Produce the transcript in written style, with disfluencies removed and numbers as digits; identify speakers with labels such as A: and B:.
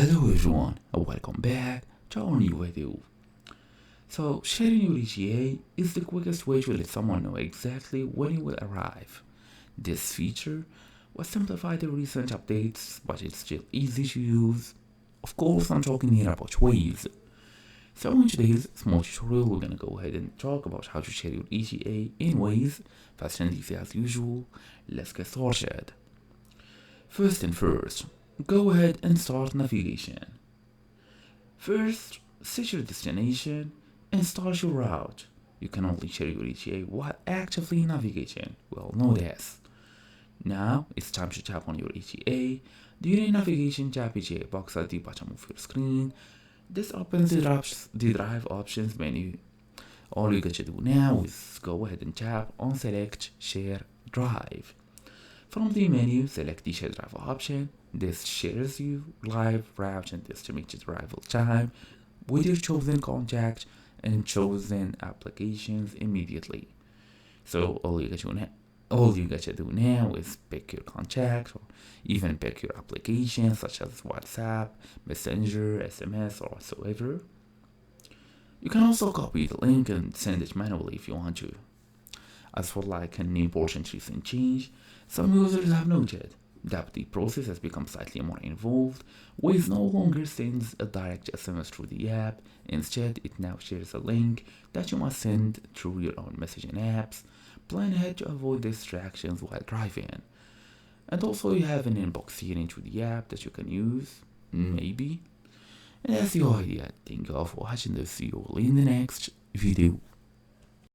A: Hello everyone, and welcome back to our new video. So, sharing your ETA is the quickest way to let someone know exactly when you will arrive. This feature was simplified in recent updates, but it's still easy to use. Of course, I'm talking here about Waze. So in today's small tutorial, we're gonna go ahead and talk about how to share your ETA in Waze, fast and easy as usual. Let's get started. First and first, go ahead and start navigation. First, set your destination and start your route. You can only share your ETA while actively navigating. We all know this. Now, it's time to tap on your ETA. During navigation, tap ETA box at the bottom of your screen. This opens the drive options menu. All you got to do now is go ahead and tap on select share drive. From the menu, select the share drive option. This shares you live route and estimated arrival time with your chosen contact and chosen applications immediately. So all you got to do now is pick your contact or even pick your application such as WhatsApp, Messenger, SMS, or whatsoever. You can also copy the link and send it manually if you want to. As for an important recent change, some users have noted that the process has become slightly more involved. Waze no longer sends a direct SMS through the app. Instead, it now shares a link that you must send through your own messaging apps. Plan ahead to avoid distractions while driving. And also, you have an inbox here into the app that you can use, maybe. And that's the idea. Thank you all for watching this. See you all in the next video.